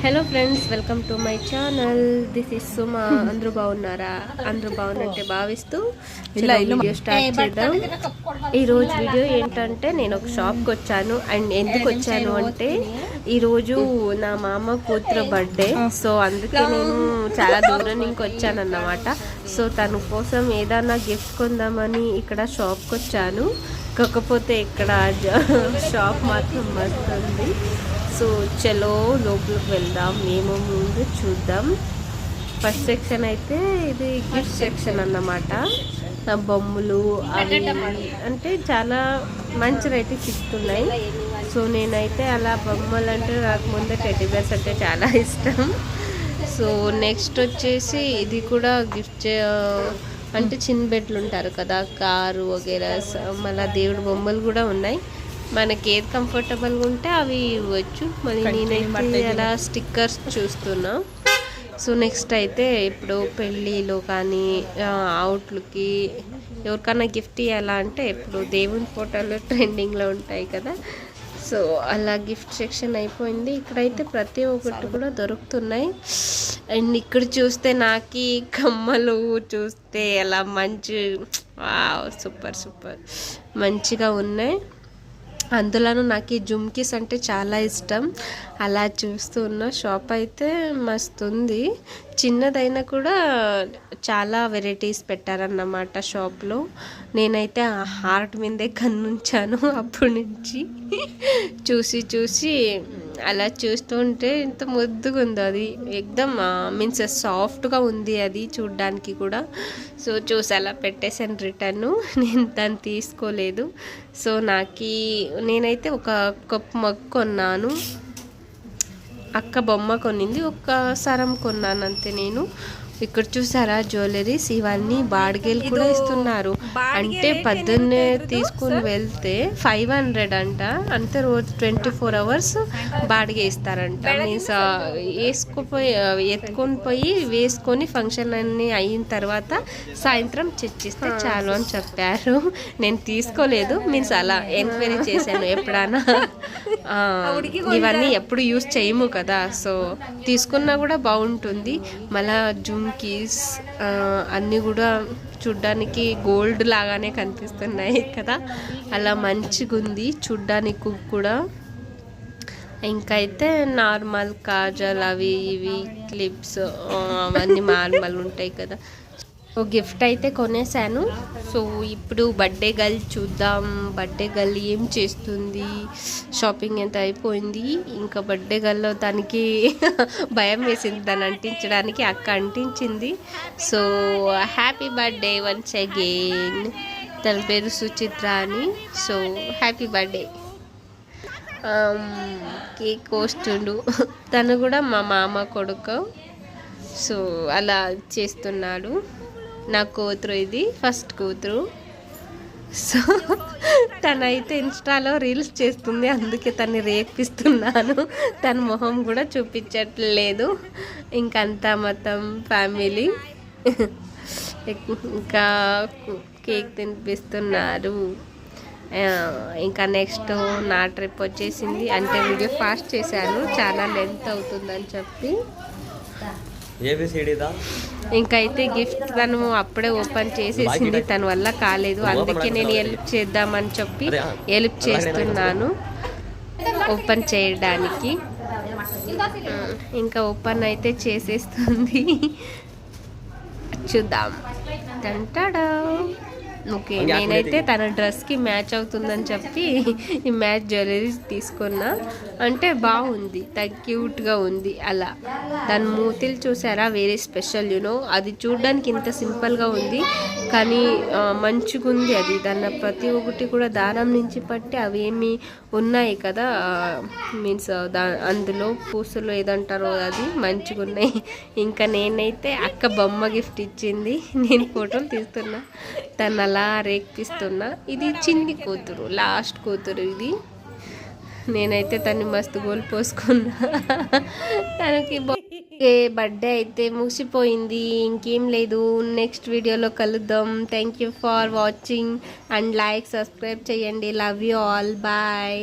Hello friends, welcome to my channel. This is Suma. అందరూ బాగున్నారా? అందరూ బాగున్నట్టే భావిస్తూ వీడియో స్టార్ట్ చేద్దాం. ఈరోజు వీడియో ఏంటంటే, నేను ఒక షాప్కి వచ్చాను. అండ్ ఎందుకు వచ్చాను అంటే, ఈరోజు నా మామ కూతురు బర్త్డే. సో అందుకే నేను చాలా దూరం నుంచి వచ్చాను అన్నమాట. సో తన కోసం ఏదైనా గిఫ్ట్ కొందామని ఇక్కడ షాప్కి వచ్చాను. కాకపోతే ఇక్కడ షాప్ మాత్రం వస్తుంది. సో చలో లోపలికి వెళ్దాం. మేము ముందు చూద్దాం. ఫస్ట్ సెక్షన్ అయితే ఇది గిఫ్ట్ సెక్షన్ అన్నమాట. బొమ్మలు అవి అంటే చాలా మంచి రేటు ఇస్తున్నాయి. సో నేనైతే అలా బొమ్మలు అంటే నాకు ముందే టెడ్డీ బేర్స్ అంటే చాలా ఇష్టం. సో నెక్స్ట్ వచ్చేసి ఇది కూడా గిఫ్ట్ అంటే చిన్న బెడ్లు ఉంటారు కదా, కారు వగేరా, మళ్ళీ దేవుడి బొమ్మలు కూడా ఉన్నాయి. మనకి ఏది కంఫర్టబుల్గా ఉంటే అవి ఇవ్వచ్చు. మరి నేనైతే అలా స్టిక్కర్స్ చూస్తున్నా. సో నెక్స్ట్ అయితే ఇప్పుడు పెళ్ళిలో కానీ అవుట్లకి ఎవరికైనా గిఫ్ట్ ఇవ్వాలా అంటే ఇప్పుడు దేవుని ఫోటోలు ట్రెండింగ్లో ఉంటాయి కదా. సో అలా గిఫ్ట్ సెక్షన్ అయిపోయింది. ఇక్కడైతే ప్రతి ఒక్కటి కూడా దొరుకుతున్నాయి. అండ్ ఇక్కడ చూస్తే నాకు కమ్మలు చూస్తే అలా మంచి సూపర్ సూపర్ మంచిగా ఉన్నాయి. అందులోనూ నాకు ఈ జుమ్కీస్ అంటే చాలా ఇష్టం. అలా చూస్తూ ఉన్న షాప్ అయితే మస్తు ఉంది. చిన్నదైనా కూడా చాలా వెరైటీస్ పెట్టారన్నమాట షాప్లో. నేనైతే ఆ హార్ట్ మీదే కన్నుంచాను అప్పటి నుంచి. చూసి చూసి అలా చూస్తుంటే ఇంత ముద్దుగా ఉంది. అది ఎక్దమ్ మీన్స్ సాఫ్ట్గా ఉంది అది చూడ్డానికి కూడా. సో చూసి అలా పెట్టేసాను రిటర్ను. నేను దాన్ని తీసుకోలేదు. సో నేనైతే ఒక కప్ మగ్ కొన్నాను. అక్క బొమ్మ కొనింది, ఒక సరం కొన్నాను అంతే నేను. ఇక్కడ చూసారా జ్యువెలరీస్, ఇవన్నీ బాడిగేలు కూడా ఇస్తున్నారు. అంటే పొద్దున్నే తీసుకుని వెళ్తే 500 అంట. అంతే రోజు 24 hours బాడిగే ఇస్తారంట. మీన్స్ ఎత్తుకొని పోయి వేసుకొని ఫంక్షన్ అన్నీ అయిన తర్వాత సాయంత్రం చర్చిస్తే చాలు అని చెప్పారు. నేను తీసుకోలేదు. మీన్స్ అలా ఎంక్వైరీ చేశాను. ఎప్పుడైనా ఇవన్నీ ఎప్పుడు యూస్ చేయము కదా, సో తీసుకున్నా కూడా బాగుంటుంది. మళ్ళా జుమ్కీస్ అన్నీ కూడా చూడ్డానికి గోల్డ్ లాగానే కనిపిస్తున్నాయి కదా, అలా మంచిగా ఉంది చూడ్డానికి కూడా. ఇంకైతే నార్మల్ కాజల్ అవి ఇవి క్లిప్స్ అవన్నీ నార్మల్ ఉంటాయి కదా. సో గిఫ్ట్ అయితే కొనేసాను. సో ఇప్పుడు బర్త్డే గర్ల్ చూద్దాం. బర్త్డే గర్ల్ ఏం చేస్తుంది? షాపింగ్ ఎంత అయిపోయింది. ఇంకా బర్త్డే గర్ల్లో దానికి భయం వేసింది దాన్ని అంటించడానికి. అక్క అంటించింది. So happy birthday once again. తన పేరు సుచిత్ర అని. So happy birthday. కేక్ కోస్తుండు. తను కూడా మా మామ కొడుకు. సో అలా చేస్తున్నాడు. నా కూతురు, ఇది ఫస్ట్ కూతురు. సో తనైతే ఇన్స్టాలో రీల్స్ చేస్తుంది, అందుకే తన్ని రేపిస్తున్నాను. తన మొహం కూడా చూపించట్లేదు. ఇంకంతా మొత్తం ఫ్యామిలీ. ఇంకా కేక్ తినిపిస్తున్నారు. ఇంకా నెక్స్ట్ నా ట్రిప్ వచ్చేసింది. అంటే వీడియో ఫాస్ట్ చేశాను, చాలా లెంత్ అవుతుందని చెప్పి. ఇంకైతే గిఫ్ట్ తను అప్పుడే ఓపెన్ చేసేసింది, తన వల్ల కాలేదు. అందుకే నేను హెల్ప్ చేద్దామని చెప్పి హెల్ప్ చేస్తున్నాను ఓపెన్ చేయడానికి. ఇంకా ఓపెన్ అయితే చేసేస్తుంది. చూద్దాం. టంటాడా. ఓకే, నేనైతే తన డ్రెస్కి మ్యాచ్ అవుతుందని చెప్పి ఈ మ్యాచ్ జ్యువెలరీస్ తీసుకున్నా. అంటే బాగుంది, క్యూట్గా ఉంది. అలా దాని మూతిలు చూసారా, వెరీ స్పెషల్ యూనో. అది చూడడానికి ఇంత సింపుల్గా ఉంది కానీ మంచిగా ఉంది. అది దాని ప్రతి ఒక్కటి కూడా దారం నుంచి పట్టి అవేమి ఉన్నాయి కదా, మీన్స్ అందులో పూసలు ఏదంటారో అది మంచిగా ఉన్నాయి. ఇంకా నేనైతే అక్క బొమ్మ గిఫ్ట్ ఇచ్చింది, నేను ఫోటోలు తీస్తున్నా, తను అలా రేపిస్తున్నా. ఇది చిన్ని కూతురు, లాస్ట్ కూతురు ఇది. నేనైతే తన్ని మస్తు గోల్ పోసుకున్నా. తనకి బర్త్డే అయితే ముగిసిపోయింది, ఇంకేం లేదు. నెక్స్ట్ వీడియోలో కలుద్దాం. Thank you for watching and like, subscribe చేయండి. Love you all. బాయ్.